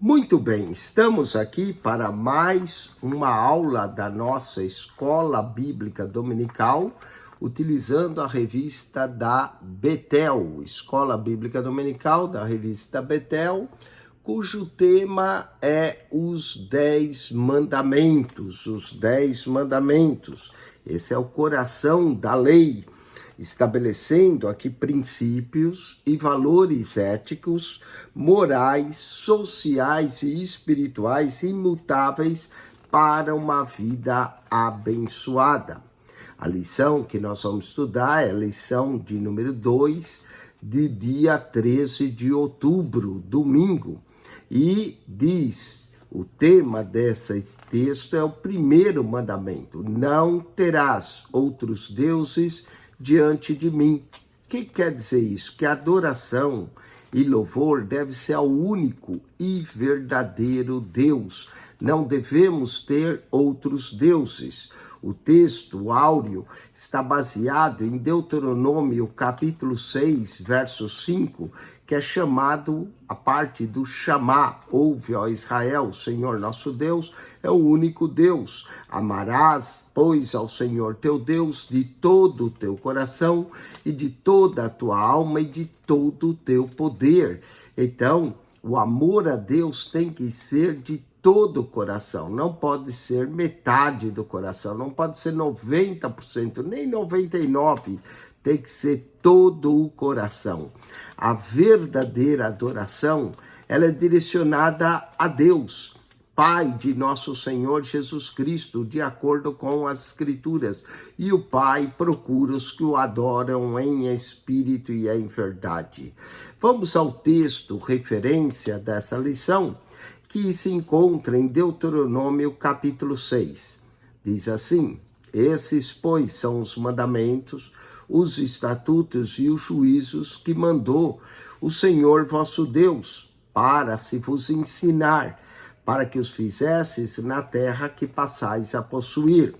Muito bem, estamos aqui para mais uma aula da nossa Escola Bíblica Dominical, utilizando a revista da Betel, Escola Bíblica Dominical da revista Betel, cujo tema é os 10 mandamentos, os 10 mandamentos. Esse é o coração da lei, estabelecendo aqui princípios e valores éticos, morais, sociais e espirituais imutáveis para uma vida abençoada. A lição que nós vamos estudar é a lição de número 2, de dia 13 de outubro, domingo. E diz, o tema desse texto é o primeiro mandamento: não terás outros deuses diante de mim. O que quer dizer isso? Que a adoração e louvor deve ser ao único e verdadeiro Deus. Não devemos ter outros deuses. O texto áureo está baseado em Deuteronômio capítulo 6, verso 5, que é chamado, a parte do chamar, ouve, ó Israel, o Senhor nosso Deus é o único Deus. Amarás, pois, ao Senhor teu Deus de todo o teu coração e de toda a tua alma e de todo o teu poder. Então, o amor a Deus tem que ser de todo o coração, não pode ser metade do coração, não pode ser 90%, nem 99%, tem que ser todo o coração. A verdadeira adoração, ela é direcionada a Deus, Pai de nosso Senhor Jesus Cristo, de acordo com as Escrituras. E o Pai procura os que o adoram em espírito e em verdade. Vamos ao texto, referência dessa lição, que se encontra em Deuteronômio capítulo 6. Diz assim: esses, pois, são os mandamentos, os estatutos e os juízos que mandou o Senhor vosso Deus, para se vos ensinar, para que os fizesses na terra que passais a possuir,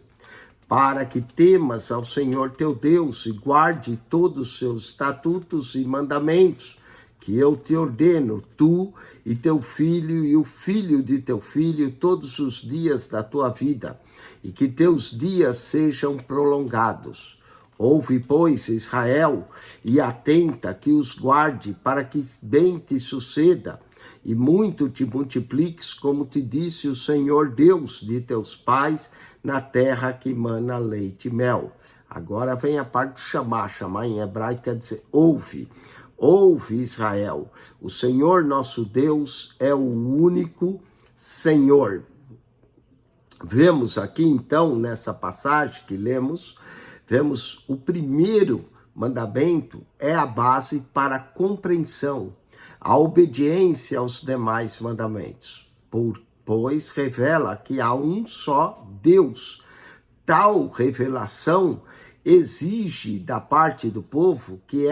para que temas ao Senhor teu Deus e guarde todos os seus estatutos e mandamentos, que eu te ordeno, tu e teu filho e o filho de teu filho, todos os dias da tua vida, e que teus dias sejam prolongados. Ouve, pois, Israel, e atenta que os guarde, para que bem te suceda, e muito te multipliques, como te disse o Senhor Deus de teus pais, na terra que mana leite e mel. Agora vem a parte do chamar. Chamar em hebraico quer dizer ouve. Ouve, Israel, o Senhor nosso Deus é o único Senhor. Vemos aqui então, nessa passagem que lemos, vemos o primeiro mandamento é a base para a compreensão, a obediência aos demais mandamentos, pois revela que há um só Deus. Tal revelação exige da parte do povo que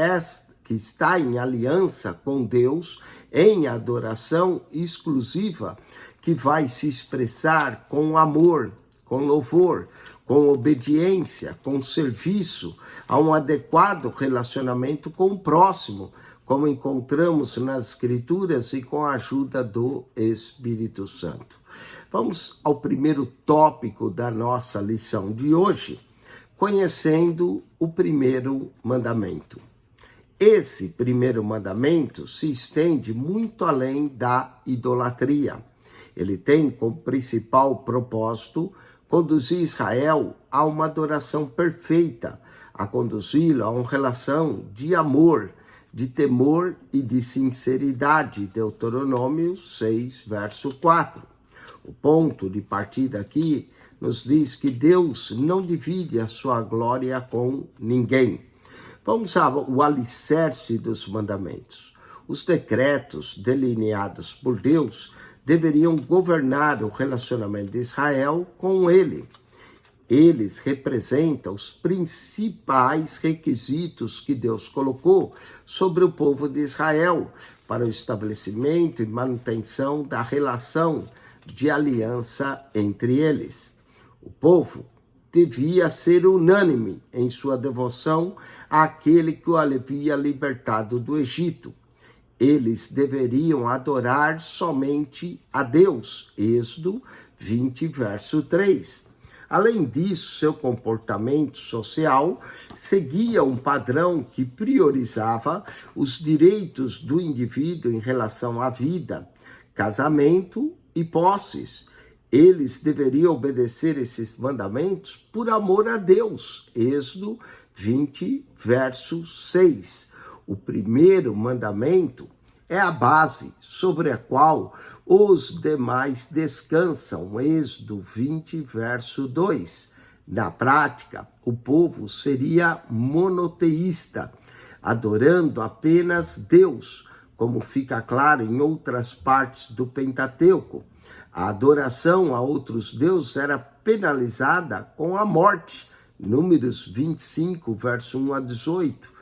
está em aliança com Deus, em adoração exclusiva, que vai se expressar com amor, com louvor, com obediência, com serviço, a um adequado relacionamento com o próximo, como encontramos nas Escrituras e com a ajuda do Espírito Santo. Vamos ao primeiro tópico da nossa lição de hoje, conhecendo o primeiro mandamento. Esse primeiro mandamento se estende muito além da idolatria. Ele tem como principal propósito conduzir Israel a uma adoração perfeita, a conduzi-lo a uma relação de amor, de temor e de sinceridade. Deuteronômio 6, verso 4. O ponto de partida aqui nos diz que Deus não divide a sua glória com ninguém. Vamos ao alicerce dos mandamentos. Os decretos delineados por Deus deveriam governar o relacionamento de Israel com ele. Eles representam os principais requisitos que Deus colocou sobre o povo de Israel para o estabelecimento e manutenção da relação de aliança entre eles. O povo devia ser unânime em sua devoção àquele que o havia libertado do Egito. eles deveriam adorar somente a Deus. Êxodo 20, verso 3. Além disso, seu comportamento social seguia um padrão que priorizava os direitos do indivíduo em relação à vida, casamento e posses. Eles deveriam obedecer esses mandamentos por amor a Deus. Êxodo 20, verso 6. O primeiro mandamento é a base sobre a qual os demais descansam. Êxodo 20, verso 2. Na prática, o povo seria monoteísta, adorando apenas Deus, como fica claro em outras partes do Pentateuco. A adoração a outros deuses era penalizada com a morte. Números 25, verso 1 a 18.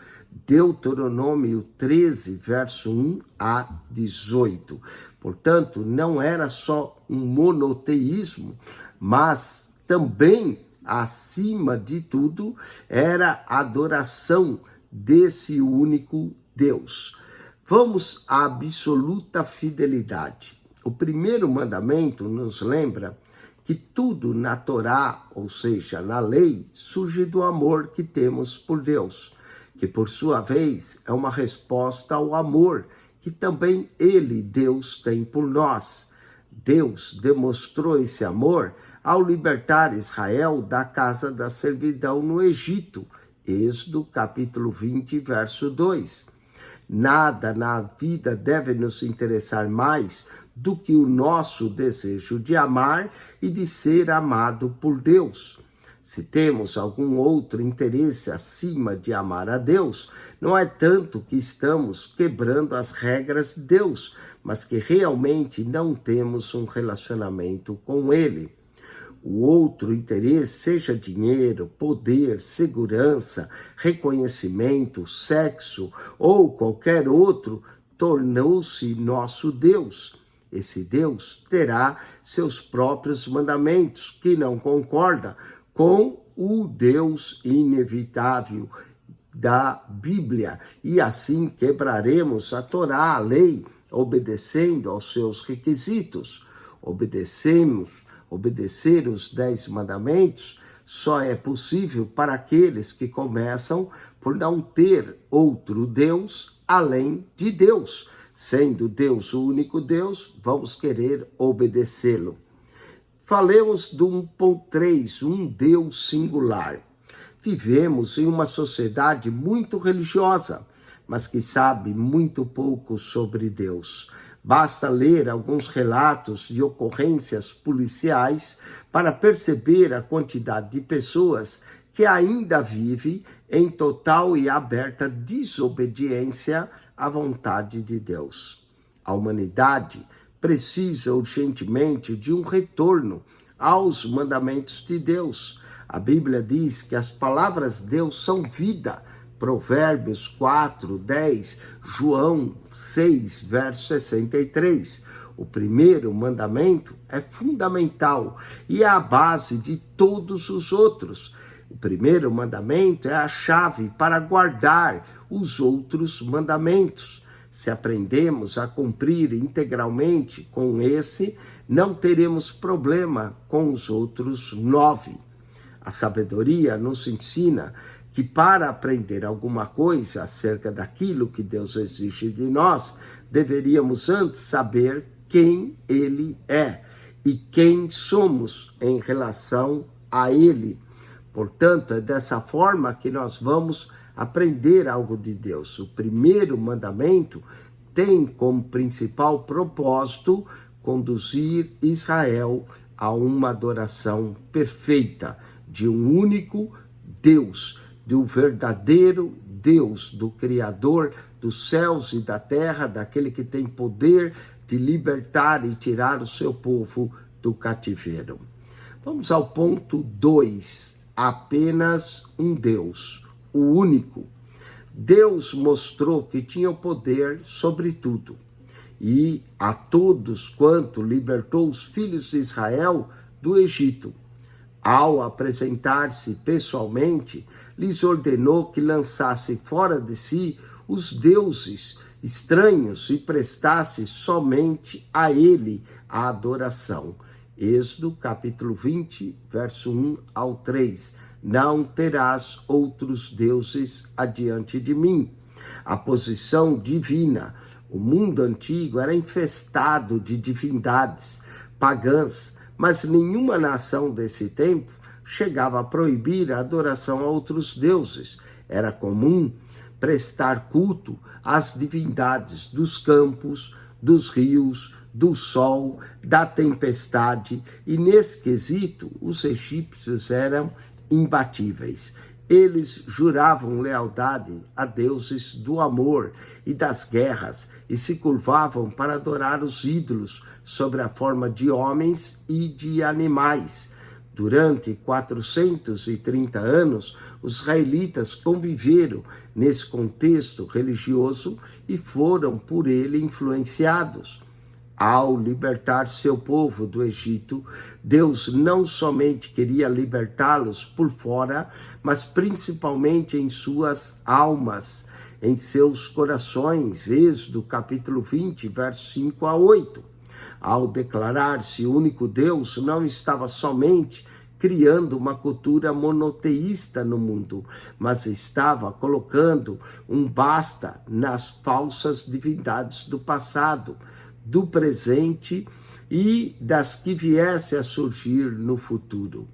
Deuteronômio 13, verso 1 a 18. Portanto, não era só um monoteísmo, mas também, acima de tudo, era a adoração desse único Deus. Vamos à absoluta fidelidade. O primeiro mandamento nos lembra que tudo na Torá, ou seja, na lei, surge do amor que temos por Deus, que por sua vez é uma resposta ao amor que também Ele, Deus, tem por nós. Deus demonstrou esse amor ao libertar Israel da casa da servidão no Egito. Êxodo capítulo 20, verso 2. Nada na vida deve nos interessar mais do que o nosso desejo de amar e de ser amado por Deus. Se temos algum outro interesse acima de amar a Deus, não é tanto que estamos quebrando as regras de Deus, mas que realmente não temos um relacionamento com Ele. O outro interesse, seja dinheiro, poder, segurança, reconhecimento, sexo ou qualquer outro, tornou-se nosso Deus. Esse Deus terá seus próprios mandamentos, que não concorda com o Deus inevitável da Bíblia. E assim quebraremos a Torá, a lei, obedecendo aos seus requisitos. Obedecer os 10 mandamentos só é possível para aqueles que começam por não ter outro Deus além de Deus. Sendo Deus o único Deus, vamos querer obedecê-lo. Falemos do 1.3, um Deus singular. Vivemos em uma sociedade muito religiosa, mas que sabe muito pouco sobre Deus. Basta ler alguns relatos de ocorrências policiais para perceber a quantidade de pessoas que ainda vivem em total e aberta desobediência à vontade de Deus. A humanidade precisa urgentemente de um retorno aos mandamentos de Deus. A Bíblia diz que as palavras de Deus são vida. Provérbios 4, 10, João 6, verso 63. O primeiro mandamento é fundamental e é a base de todos os outros. O primeiro mandamento é a chave para guardar os outros mandamentos. Se aprendemos a cumprir integralmente com esse, não teremos problema com os outros 9. A sabedoria nos ensina que para aprender alguma coisa acerca daquilo que Deus exige de nós, deveríamos antes saber quem Ele é e quem somos em relação a Ele. Portanto, é dessa forma que nós vamos aprender algo de Deus. O primeiro mandamento tem como principal propósito conduzir Israel a uma adoração perfeita de um único Deus, do verdadeiro Deus, do Criador dos céus e da terra, daquele que tem poder de libertar e tirar o seu povo do cativeiro. Vamos ao ponto 2. Apenas um Deus, o único. Deus mostrou que tinha o poder sobre tudo. E a todos quanto libertou os filhos de Israel do Egito. Ao apresentar-se pessoalmente, lhes ordenou que lançassem fora de si os deuses estranhos e prestasse somente a ele a adoração. Êxodo capítulo 20, verso 1 ao 3. Não terás outros deuses adiante de mim. A posição divina. O mundo antigo era infestado de divindades pagãs, mas nenhuma nação desse tempo chegava a proibir a adoração a outros deuses. Era comum prestar culto às divindades dos campos, dos rios, do sol, da tempestade, e nesse quesito os egípcios eram imbatíveis. Eles juravam lealdade a deuses do amor e das guerras e se curvavam para adorar os ídolos sob a forma de homens e de animais. Durante 430 anos, os israelitas conviveram nesse contexto religioso e foram por ele influenciados. Ao libertar seu povo do Egito, Deus não somente queria libertá-los por fora, mas principalmente em suas almas, em seus corações. Êxodo capítulo 20, versos 5 a 8. Ao declarar-se único Deus, não estava somente criando uma cultura monoteísta no mundo, mas estava colocando um basta nas falsas divindades do passado, do presente e das que viessem a surgir no futuro.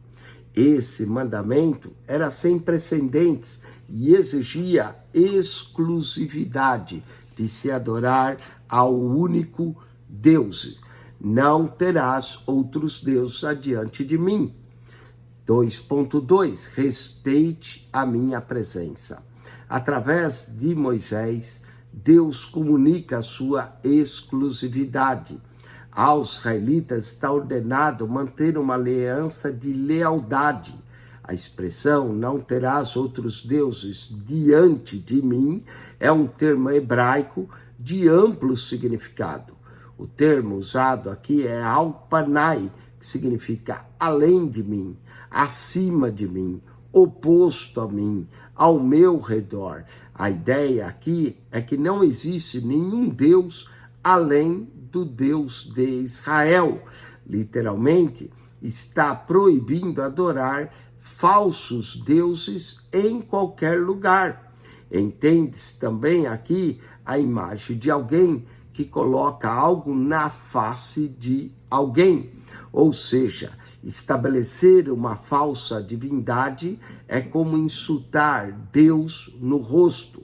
Esse mandamento era sem precedentes e exigia exclusividade de se adorar ao único Deus. Não terás outros deuses adiante de mim. 2.2. Respeite a minha presença. Através de Moisés, Deus comunica a sua exclusividade. Aos israelitas está ordenado manter uma aliança de lealdade. A expressão não terás outros deuses diante de mim é um termo hebraico de amplo significado. O termo usado aqui é al-panai, que significa além de mim, acima de mim, oposto a mim, ao meu redor. A ideia aqui é que não existe nenhum Deus além do Deus de Israel. Literalmente, está proibindo adorar falsos deuses em qualquer lugar. Entende-se também aqui a imagem de alguém que coloca algo na face de alguém. Ou seja, estabelecer uma falsa divindade é como insultar Deus no rosto.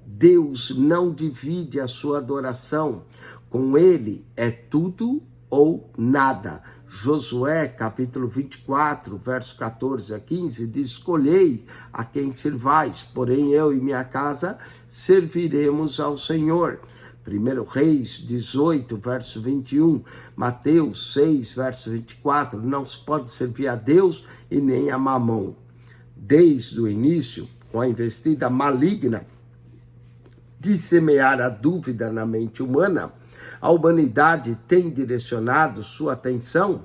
Deus não divide a sua adoração. Com ele é tudo ou nada. Josué, capítulo 24, versos 14 a 15, diz: escolhei a quem servais, porém eu e minha casa serviremos ao Senhor. 1 Reis 18, verso 21, Mateus 6, verso 24, não se pode servir a Deus e nem a Mamon. Desde o início, com a investida maligna de semear a dúvida na mente humana, a humanidade tem direcionado sua atenção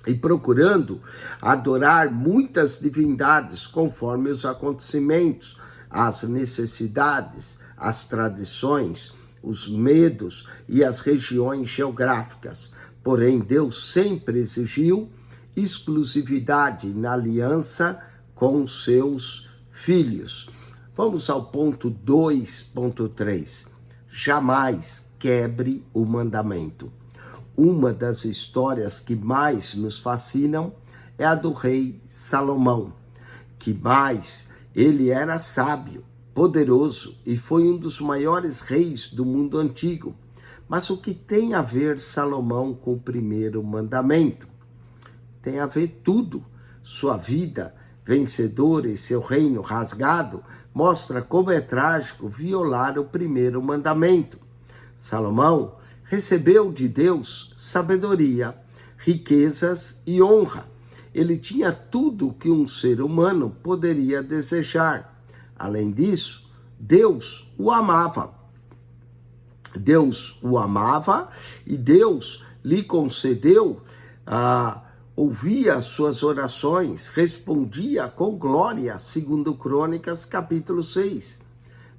e procurando adorar muitas divindades conforme os acontecimentos, as necessidades, as tradições, os medos e as regiões geográficas. Porém, Deus sempre exigiu exclusividade na aliança com seus filhos. Vamos ao ponto 2.3. Jamais quebre o mandamento. Uma das histórias que mais nos fascinam é a do rei Salomão, que mais ele era sábio, poderoso e foi um dos maiores reis do mundo antigo. Mas o que tem a ver Salomão com o primeiro mandamento? Tem a ver tudo. Sua vida vencedora e seu reino rasgado mostra como é trágico violar o primeiro mandamento. Salomão recebeu de Deus sabedoria, riquezas e honra. Ele tinha tudo o que um ser humano poderia desejar. Além disso, Deus o amava. Deus o amava e Deus lhe concedeu, ouvia as suas orações, respondia com glória, segundo Crônicas, capítulo 6.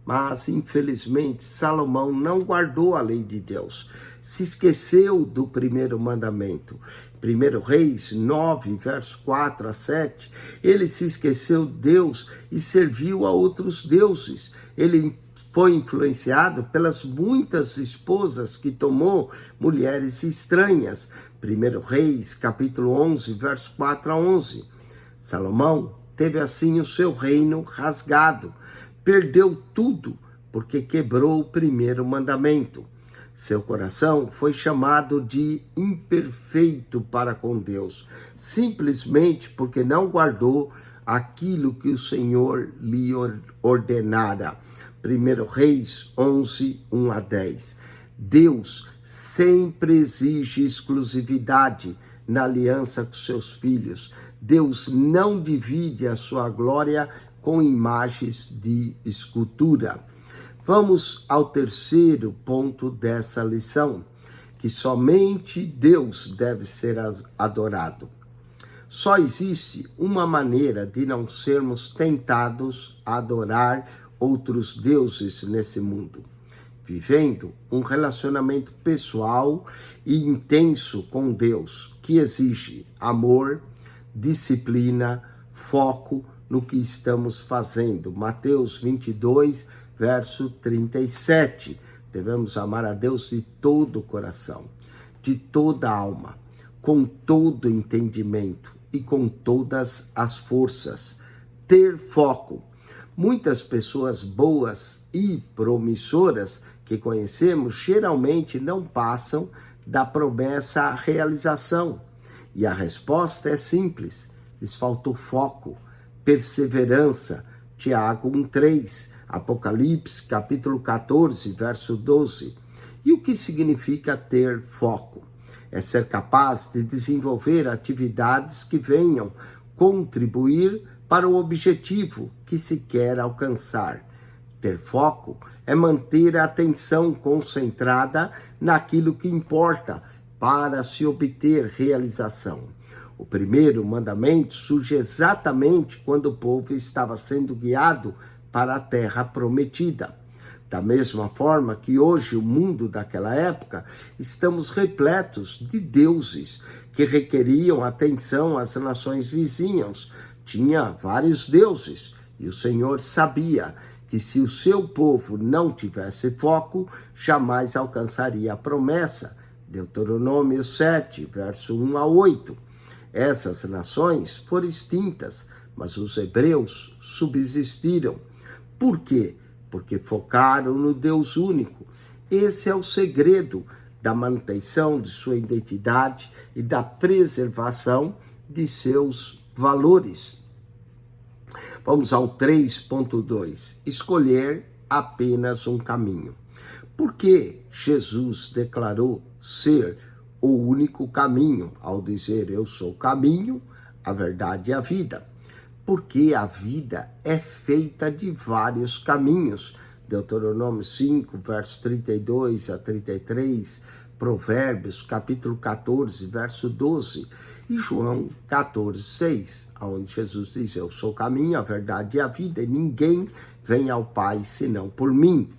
Mas, infelizmente, Salomão não guardou a lei de Deus. Se esqueceu do primeiro mandamento. 1 Reis 9, verso 4 a 7, ele se esqueceu de Deus e serviu a outros deuses. Ele foi influenciado pelas muitas esposas que tomou, mulheres estranhas. 1 Reis, capítulo 11, verso 4 a 11. Salomão teve assim o seu reino rasgado. Perdeu tudo porque quebrou o primeiro mandamento. Seu coração foi chamado de imperfeito para com Deus, simplesmente porque não guardou aquilo que o Senhor lhe ordenara. 1 Reis 11, 1 a 10. Deus sempre exige exclusividade na aliança com seus filhos. Deus não divide a sua glória com imagens de escultura. Vamos ao terceiro ponto dessa lição, que somente Deus deve ser adorado. Só existe uma maneira de não sermos tentados a adorar outros deuses nesse mundo: vivendo um relacionamento pessoal e intenso com Deus, que exige amor, disciplina, foco no que estamos fazendo. Mateus 22, verso 37. Devemos amar a Deus de todo o coração, de toda a alma, com todo o entendimento e com todas as forças. Ter foco. Muitas pessoas boas e promissoras que conhecemos geralmente não passam da promessa à realização. E a resposta é simples: lhes faltou foco, perseverança. Tiago 1:3, Apocalipse capítulo 14, verso 12. E o que significa ter foco? É ser capaz de desenvolver atividades que venham contribuir para o objetivo que se quer alcançar. Ter foco é manter a atenção concentrada naquilo que importa para se obter realização. O primeiro mandamento surge exatamente quando o povo estava sendo guiado para a terra prometida. Da mesma forma que hoje o mundo daquela época, estamos repletos de deuses que requeriam atenção às nações vizinhas. Tinha vários deuses e o Senhor sabia que se o seu povo não tivesse foco, jamais alcançaria a promessa. Deuteronômio 7, verso 1 a 8. Essas nações foram extintas, mas os hebreus subsistiram. Por quê? Porque focaram no Deus único. Esse é o segredo da manutenção de sua identidade e da preservação de seus valores. Vamos ao 3.2. Escolher apenas um caminho. Por que Jesus declarou ser o único caminho ao dizer: eu sou o caminho, a verdade e a vida? Porque a vida é feita de vários caminhos. Deuteronômio 5, verso 32 a 33, Provérbios, capítulo 14, verso 12, e João 14, 6, onde Jesus diz: eu sou o caminho, a verdade e a vida, e ninguém vem ao Pai senão por mim.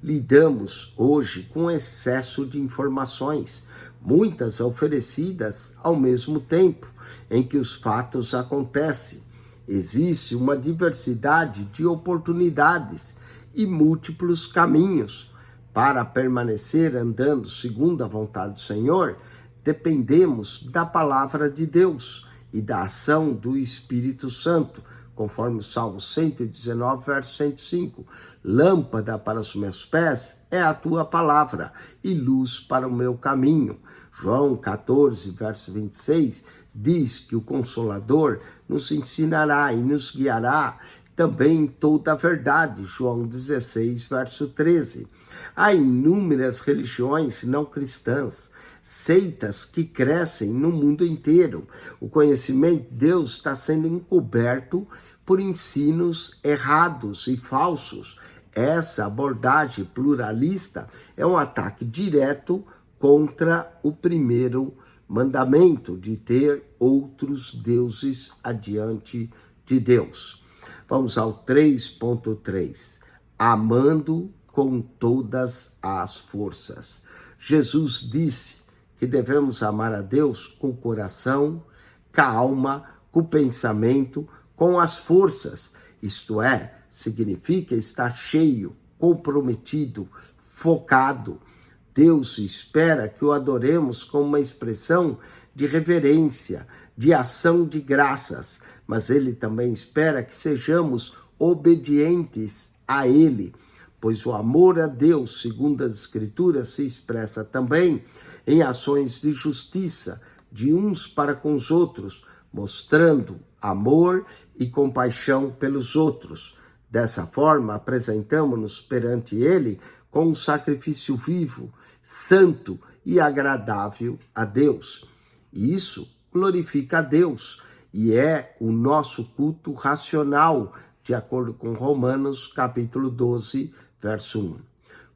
Lidamos hoje com excesso de informações, muitas oferecidas ao mesmo tempo em que os fatos acontecem. Existe uma diversidade de oportunidades e múltiplos caminhos. Para permanecer andando segundo a vontade do Senhor, dependemos da palavra de Deus e da ação do Espírito Santo, conforme o Salmo 119, verso 105. Lâmpada para os meus pés é a tua palavra e luz para o meu caminho. João 14, verso 26, diz que o Consolador nos ensinará e nos guiará também em toda a verdade. João 16, verso 13. Há inúmeras religiões não cristãs, seitas que crescem no mundo inteiro. O conhecimento de Deus está sendo encoberto por ensinos errados e falsos. Essa abordagem pluralista é um ataque direto contra o primeiro mandamento de ter outros deuses adiante de Deus. Vamos ao 3.3. amando com todas as forças. Jesus disse que devemos amar a Deus com o coração, com a alma, com o pensamento, com as forças. Isto é, significa estar cheio, comprometido, focado. Deus espera que o adoremos com uma expressão de reverência, de ação de graças, mas Ele também espera que sejamos obedientes a Ele, pois o amor a Deus, segundo as Escrituras, se expressa também em ações de justiça, de uns para com os outros, mostrando amor e compaixão pelos outros. Dessa forma, apresentamos-nos perante Ele com um sacrifício vivo, santo e agradável a Deus. E isso glorifica a Deus e é o nosso culto racional, de acordo com Romanos capítulo 12, verso 1.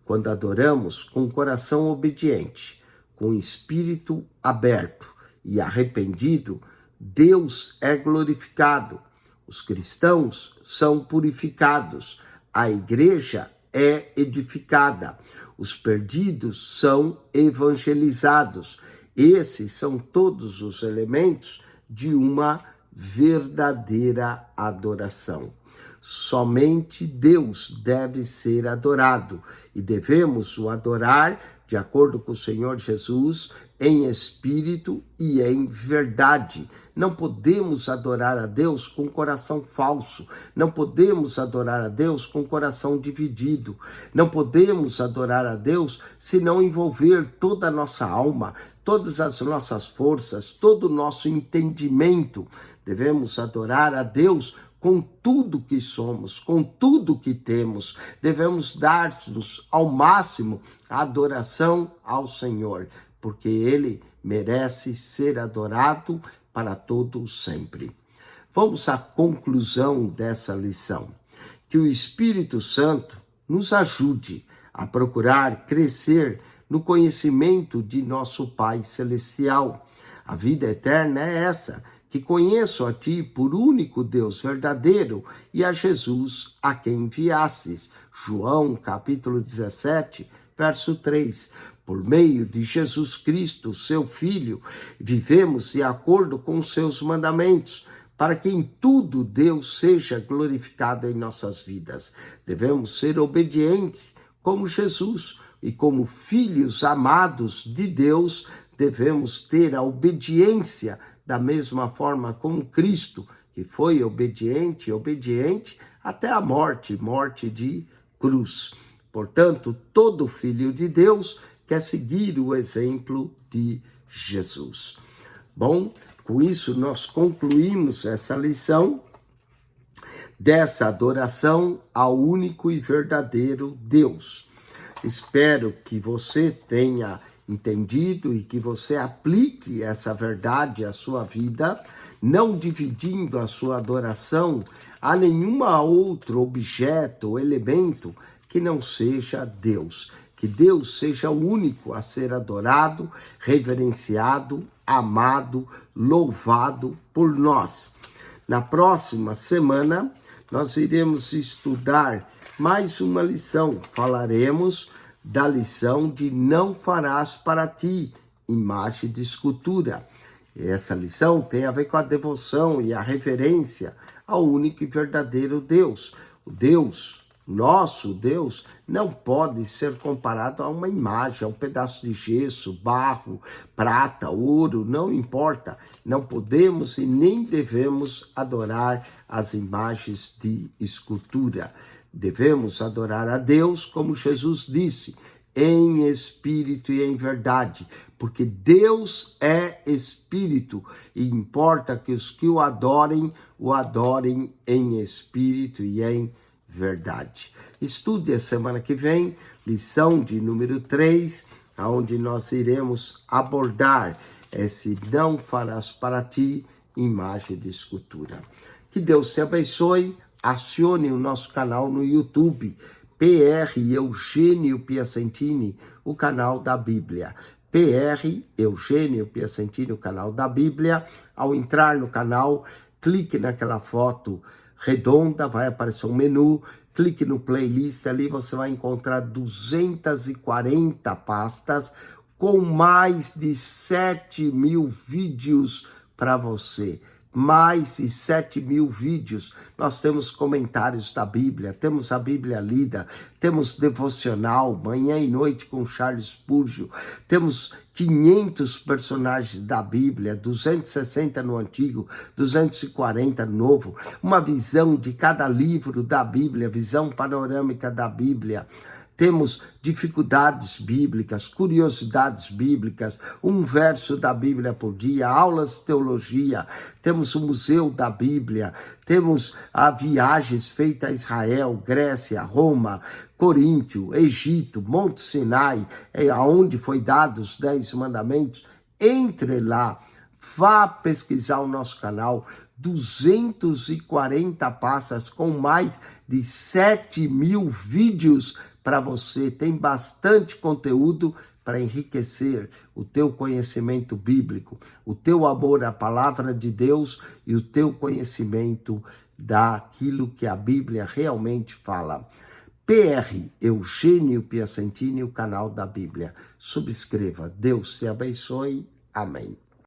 Quando adoramos com o coração obediente, com o espírito aberto e arrependido, Deus é glorificado, os cristãos são purificados, a igreja é edificada, os perdidos são evangelizados. Esses são todos os elementos de uma verdadeira adoração. Somente Deus deve ser adorado e devemos o adorar de acordo com o Senhor Jesus em espírito e em verdade. Não podemos adorar a Deus com coração falso, não podemos adorar a Deus com coração dividido, não podemos adorar a Deus se não envolver toda a nossa alma, todas as nossas forças, todo o nosso entendimento. Devemos adorar a Deus com tudo que somos, com tudo que temos. Devemos dar-nos ao máximo a adoração ao Senhor, porque Ele merece ser adorado para todo sempre. Vamos à conclusão dessa lição. Que o Espírito Santo nos ajude a procurar crescer no conhecimento de nosso Pai Celestial. A vida eterna é essa, que conheço a Ti por único Deus verdadeiro e a Jesus a quem enviastes. João capítulo 17, verso 3. Por meio de Jesus Cristo, seu Filho, vivemos de acordo com os seus mandamentos, para que em tudo Deus seja glorificado em nossas vidas. Devemos ser obedientes como Jesus e como filhos amados de Deus, devemos ter a obediência da mesma forma como Cristo, que foi obediente até a morte de cruz. Portanto, todo filho de Deus quer seguir o exemplo de Jesus. Bom, com isso nós concluímos essa lição dessa adoração ao único e verdadeiro Deus. Espero que você tenha entendido e que você aplique essa verdade à sua vida, não dividindo a sua adoração a nenhuma outro objeto ou elemento que não seja Deus. Que Deus seja o único a ser adorado, reverenciado, amado, louvado por nós. Na próxima semana, nós iremos estudar mais uma lição. Falaremos da lição de não farás para ti imagem de escultura. Essa lição tem a ver com a devoção e a reverência ao único e verdadeiro Deus. O Deus, nosso Deus, não pode ser comparado a uma imagem, a um pedaço de gesso, barro, prata, ouro, não importa. Não podemos e nem devemos adorar as imagens de escultura. Devemos adorar a Deus, como Jesus disse, em espírito e em verdade, porque Deus é espírito e importa que os que o adorem em espírito e em verdade. Estude a semana que vem, lição de número 3, onde nós iremos abordar esse não farás para ti imagem de escultura. Que Deus te abençoe. Acione o nosso canal no YouTube, PR Eugênio Piacentini, o canal da Bíblia. PR Eugênio Piacentini, o canal da Bíblia. Ao entrar no canal, clique naquela foto redonda, vai aparecer um menu, clique no playlist, ali você vai encontrar 240 pastas com mais de 7.000 vídeos para você. Mais de 7.000 vídeos. Nós temos comentários da Bíblia, temos a Bíblia lida, temos devocional, manhã e noite com Charles Spurgeon, temos 500 personagens da Bíblia, 260 no Antigo, 240 no Novo, uma visão de cada livro da Bíblia, visão panorâmica da Bíblia. Temos dificuldades bíblicas, curiosidades bíblicas, um verso da Bíblia por dia, aulas de teologia, temos o Museu da Bíblia, temos viagens feitas a Israel, Grécia, Roma, Coríntio, Egito, Monte Sinai, aonde foi dados os 10 mandamentos. Entre lá, vá pesquisar o nosso canal, 240 pastas com mais de 7.000 vídeos para você. Tem bastante conteúdo para enriquecer o teu conhecimento bíblico, o teu amor à palavra de Deus e o teu conhecimento daquilo que a Bíblia realmente fala. PR Eugênio Piacentini, o canal da Bíblia. Subscreva. Deus te abençoe. Amém.